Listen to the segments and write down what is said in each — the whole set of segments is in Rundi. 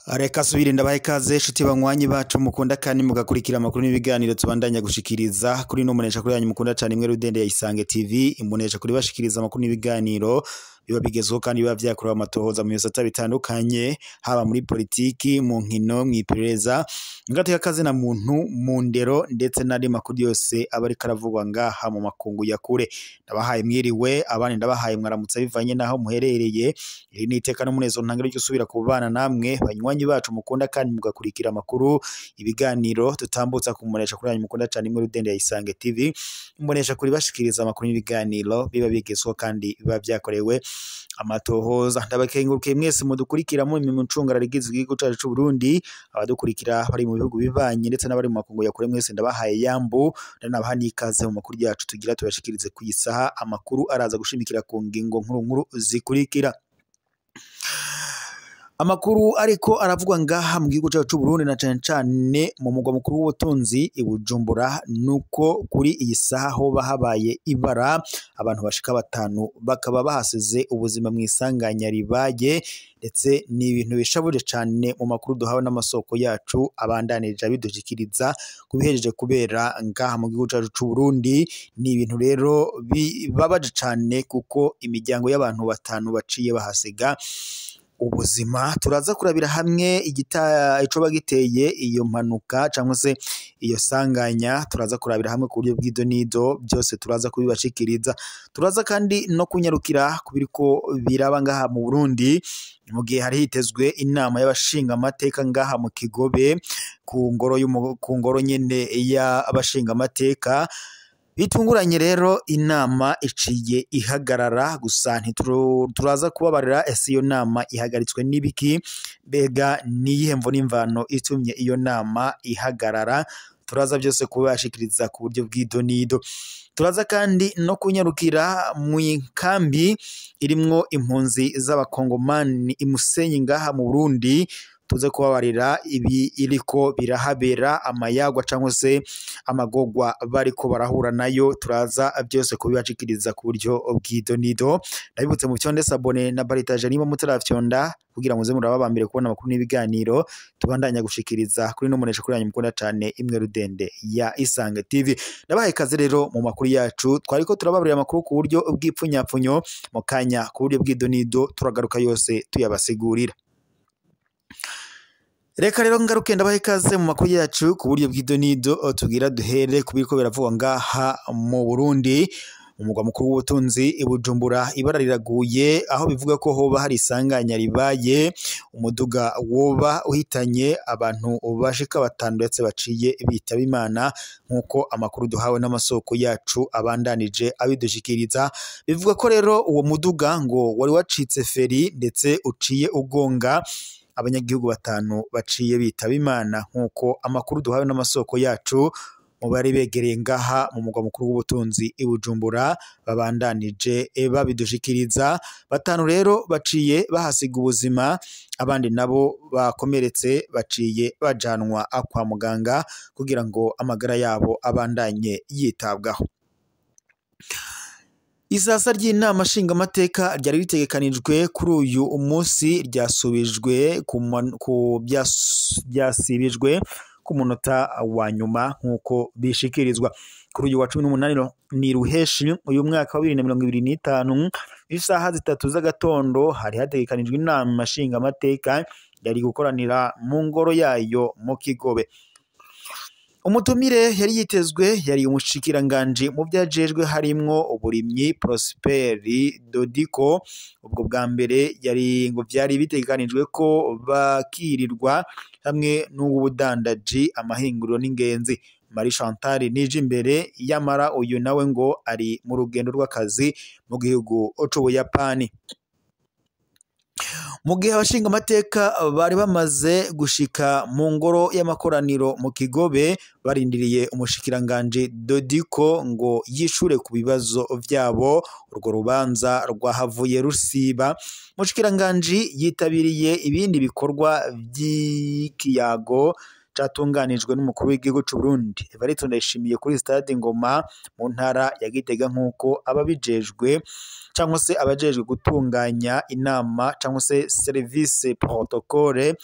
Reka subire ndabahe ikaze shuti banywanyi bacu mukunda kandi mugakurikira amakuru n'ibiganiro tubandanya gushikiriza kuri no munesha kuri yanyu mukunda cyane imwe Rudende ya Isange TV imbonesha kuri bashikiriza amakuru n'ibiganiro biba bigezweho kandi biba vyakorewe amatohoza mu bisata bitandukanye haba muri politiki mu nkino mwiperereza ngateka kaze na muntu mu ndero ndetse n'andi makuru yose abari karavugwa ngaha mu makungu ya kure ndabahaye mwiriwe abandi ndabahaye mwaramutse bivanye naho muherereye iri ni iteka n'umunezo ntangire cyo subira kubana namwe banywanyi bacu mukunda kandi mugakurikira amakuru ibiganiro tutambutsa kumunesha kuri yanyu mukunda cyane imwe Rudende ya Isange TV imbonesha kuri bashikiriza amakuru n'ibiganiro biba bigezweho kandi biba vyakorewe amatohoza ndabakengurukiye mwese mudukurikira mu micungara rigize igihugu cyacu cy'u Burundi abadukurikira bari mu bihugu bivanye ndetse n'abari mu makungu ya kure mwese ndabahaye yambu ndanabaha n'ikaze mu makuru yacu tugira tubashikirize ku isaha amakuru araza gushimikira ku ngingo nkuru zikurikira. Amakuru ariko aravugwa ngaha mu gihugu cyacu cy'u Burundi na cane mu mugwa mukuru w'ubutunzi ibujumbura nuko kuri iyi saha ho bahabaye ibara abantu bashika batanu bakaba bahasize ubuzima mu isanganya ribaye ndetse ni ibintu bishabuje cane mu makuru duhawe n'amasoko yacu abandanije bidushikiriza kubihejeje kubera ngaha mu gihugu cyacu cy'u Burundi ni ibintu rero bibabaje cane kuko imiryango y'abantu batanu baciye bahasiga ubuzima. Turaza kurabira hamwe ico bagiteye iyo mpanuka cyangwa se iyo sanganya turaza kurabira hamwe ku buryo bw'idonido byose turaza kubibashikiriza. Turaza kandi no kunyarukira kubiriko biraba ngaha mu Burundi mu gihe hari hitezwe inama y'abashinga amateka ngaha mu Kigobe ku ngoro nyene y'abashinga amateka. Bitunguranye rero inama iciye ihagarara gusa turaza kubabarira ese iyo nama ihagaritswe n'ibiki bega niyihe mvo n'imvano itumye iyo nama ihagarara turaza byose kubashikiriza ku buryo bw'idonido. Turaza kandi no kunyarukira mu kambi irimwo impunzi z'abakongomani imusenyi ngaha mu Burundi tuze kubabarira ibi iriko birahabera amayagwa cyangwa se amagogwa bariko barahura nayo turaza byose kubibashikiriza ku buryo bw'idonido. Ndabibutse mu cyonde sabone na baritaje niba mutarafyonda kugira muze murababambire kubona amakuru n'ibiganiro tubandanya gushikiriza kuri no munesha kuri yanyu mukunda cyane imwe Rudende ya Isange TV. Ndabahaye kaze rero mu makuru yacu twariko turababurira amakuru ku buryo bw'ipfunyapfunyo mu kanya ku buryo bw'idonido turagaruka yose tuyabasigurira. Reka rero ngaruke ndabahe ikaze mu makuru yacu ku buryo bw'idonido tugira duhere kubiko biravugwa ngaha mu Burundi umugwa mukuru w'ubutunzi ibujumbura ibara riraguye aho bivuga ko hoba hari isanganya ribaye umuduga woba uhitanye abantu bashika batanu ndetse baciye bitaba Imana nkuko amakuru duhawe n'amasoko yacu abandanije abidushikiriza. Bivuga ko rero uwo muduga ngo wari wacitse feri ndetse uciye ugonga abanyagihugu batanu baciye bitaba Imana nkuko amakuru duhawe n'amasoko yacu mu bari begereye ngaha mu mugwa mukuru w'ubutunzi ibujumbura babandanije babidushikiriza. Batanu rero baciye bahasiga ubuzima abandi nabo bakomeretse baciye bajanwa kwa muganga kugira ngo amagara yabo abandanye yitabwaho. Isasa ry'inama nshinga amateka ryari ritegekanijwe kuri uyu umunsi ryasubijwe byasibijwe ku munota wa nyuma nkuko bishikirizwa kuri uyu wa 18 ni ruheshi uyu mwaka wa 2025 isaha 3 z'agatondo hari hategekanijwe inama nshinga amateka yari gukoranira mu ngoro yayo mu Kigobe. Umutumire yari yitezwe yari umushikiranganje mu byajejwe harimwo uburimyi Prosperi Dodiko. Ubwo bwa mbere yari ngo byari biteganijwe ko bakirirwa hamwe n'ubudandaji amahinguriro n'ingenzi. Marie Chantal nije imbere yamara uyu nawe ngo ari mu rugendo rw'akazi mu gihugu c'Ubuyapani. Mu gihe abashinga amateka bari bamaze gushika mu ngoro y'amakoraniro mu Kigobe barindiriye umushikiranganje Dodiko ngo yishure ku bibazo vyabo, urwo rubanza rwahavuye rusiba. Umushikiranganje yitabiriye ibindi bikorwa by'ikiyago catunganijwe n'umukuru w'igihugu c'u Burundi Evariste Ndayishimiye kuri stade Ngoma mu ntara ya Gitega nk'uko ababijejwe cyangwa se abajejwe gutunganya inama cyangwa se service protocole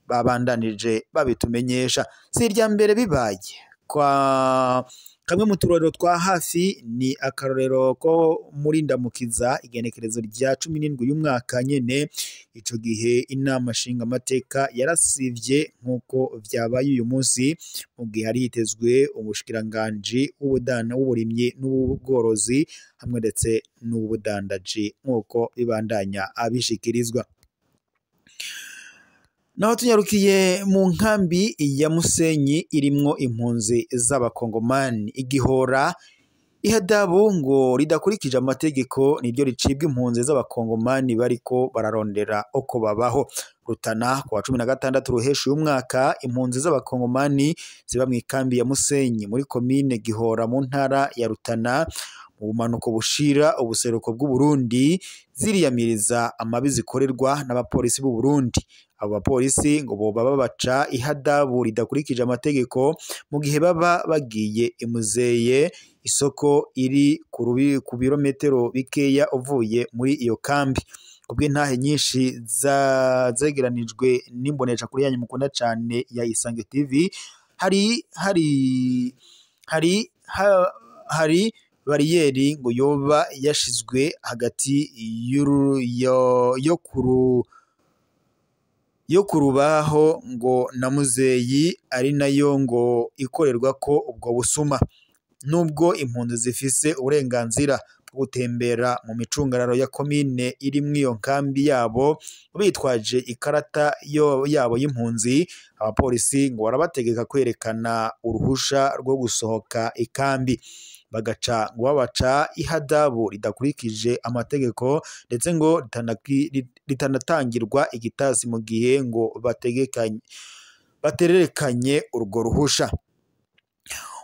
babandanije babitumenyesha. Si irya mbere bibaye kwa kamwe mu turorero twa hafi ni akarorero ko muri Ndamukiza igenekerezo rya 17 y'umwaka nyene, ico gihe inama nshinga amateka yarasivye nk'uko vyabaye uyu munsi mu gihe hari hitezwe ubushikiranganje w'uburimyi n'ubworozi hamwe ndetse n'ubudandaji nk'uko bibandanya abishikirizwa. Naho tunyarukiye mu nkambi ya Musenyi irimwo impunzi z'abakongomani, igihora ihadabu ngo ridakurikije amategeko niryo ricibwa impunzi z'abakongomani bariko bararondera uko babaho. Rutana kwa 16 ruhesha y'umwaka impunzi z'abakongomani ziba mu ikambi ya Musenyi muri komine Gihora mu ntara ya Rutana mu bumanuko bushira ubuseruko bw'u Burundi ziriyamiriza amabi zikorerwa n'abapolisi b'u Burundi. Abo bapolisi ngo boba babaca ihadabu ridakurikije amategeko mu gihe baba bagiye imuzeye, isoko iri ku birometero bikeya uvuye muri iyo kambi. Kubw'intahe nyinshi zegeranijwe n'imbonesha kuri yanyu mukunda cyane ya Isange TV, hari bariyeri ngo yoba yashizwe hagati yo kurubaho ngo na muzeyi ari nayo ngo ikorerwa ko ubwo busuma. Nubwo impunzi zifise uburenganzira bwo gutembera mu micungararo ya komine iri mw'iyo nkambi yabo bitwaje ikarata yabo y'impunzi, abapolisi ngo barabategeka kwerekana uruhusha rwo gusohoka ikambi, bagaca ngo babaca ihadabu ridakurikije amategeko ndetse ngo ritanatangirwa igitasi mu gihe ngo batererekanye urwo ruhusha.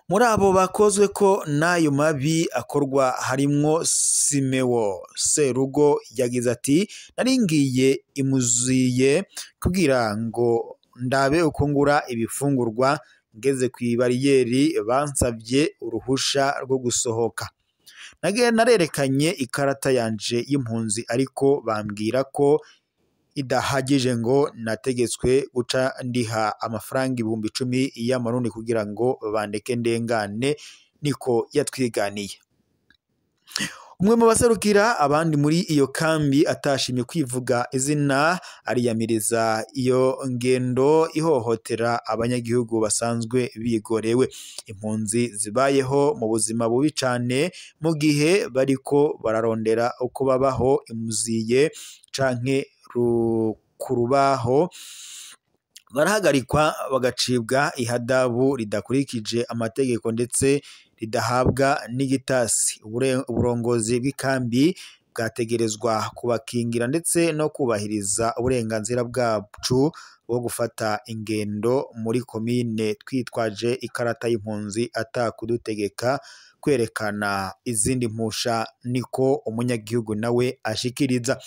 Muri abo bakozwe ko n'ayo mabi akorwa harimwo Simewo Serugo yagize ati naringiye imuziye kugira ngo ndabe uko ngura ibifungurwa, ngeze ku bariyeri bansavye uruhusha rwo gusohoka, narerekanye ikarata yanje y'impunzi ariko bambwira ko idahagije ngo nategetswe guca ndiha amafaranga 10,000 y'amarundi kugira ngo bandeke ndengane, niko yatwiganiye. Umwe mu baserukira abandi muri iyo kambi atashimye kwivuga izina ariyamiriza iyo ngendo ihohotera abanyagihugu basanzwe bigorewe. Impunzi zibayeho mu buzima bubi cane mu gihe bariko bararondera uko babaho imuziye canke kurubaho, barahagarikwa bagacibwa ihadabu ridakurikije amategeko ndetse ridahabwa n'igitasi. Uburongozi bw'ikambi bwategerezwa kubakingira ndetse no kubahiriza uburenganzira bwacu bwo gufata ingendo muri komine twitwaje ikarata y'impunzi atakudutegeka kwerekana izindi mpusha, niko umunyagihugu nawe ashikiriza.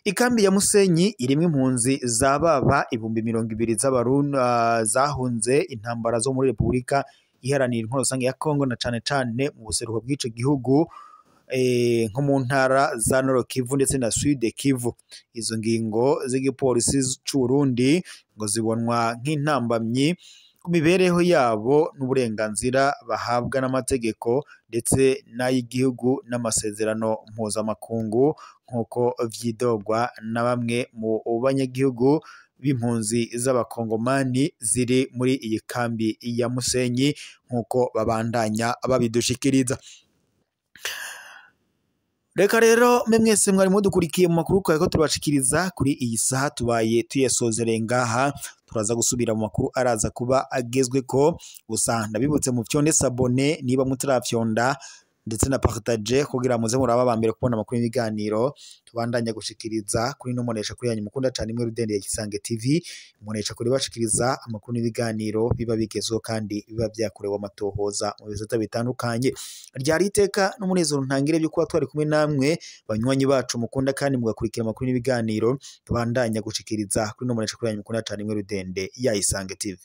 Ikambi ya Musenyi irimo impunzi zababa 20,000 z'abarundi zahunze intambara zo muri Republika Iharanira Intwaro Rusange ya Kongo na cane cane mu buseruko bw'ico gihugu nko mu ntara za Nord Kivu ndetse na Sud Kivu. Izo ngingo z'igipolisi c'u Burundi ngo zibonwa nk'intambamyi ku mibereho yabo n'uburenganzira bahabwa n'amategeko ndetse n'ay'igihugu n'amasezerano mpuzamakungu nk'uko vyidogwa na bamwe mu banyagihugu b'impunzi z'abakongomani ziri muri iyi kambi ya Musenyi nk'uko babandanya babidushikiriza. Reka rero mwese mwari mudukurikiye mu makuru ko tubashikiriza kuri iyi saha tubaye tuyasozereye ngaha, turaza gusubira mu makuru araza kuba agezwe ko. Gusa ndabibutse mu fyonde sabone niba mutarafyonda ndetse na partage kugira muze muraba abambere kubona amakuru n'ibiganiro tubandanya gushikiriza kuri no monesha kuri yanyu mukunda cyane imwe Rudende ya Isange TV, monesha kuri bashikiriza amakuru n'ibiganiro biba bigezweho kandi biba byakorewe amatohoza mu bizata bitandukanye. Ryari iteka n'umunezero ntangire byo kuba twari kumwe namwe banywanyi bacu mukunda kandi mugakurikira amakuru n'ibiganiro tubandanya gushikiriza kuri no monesha kuri yanyu mukunda cyane imwe Rudende ya Isange TV.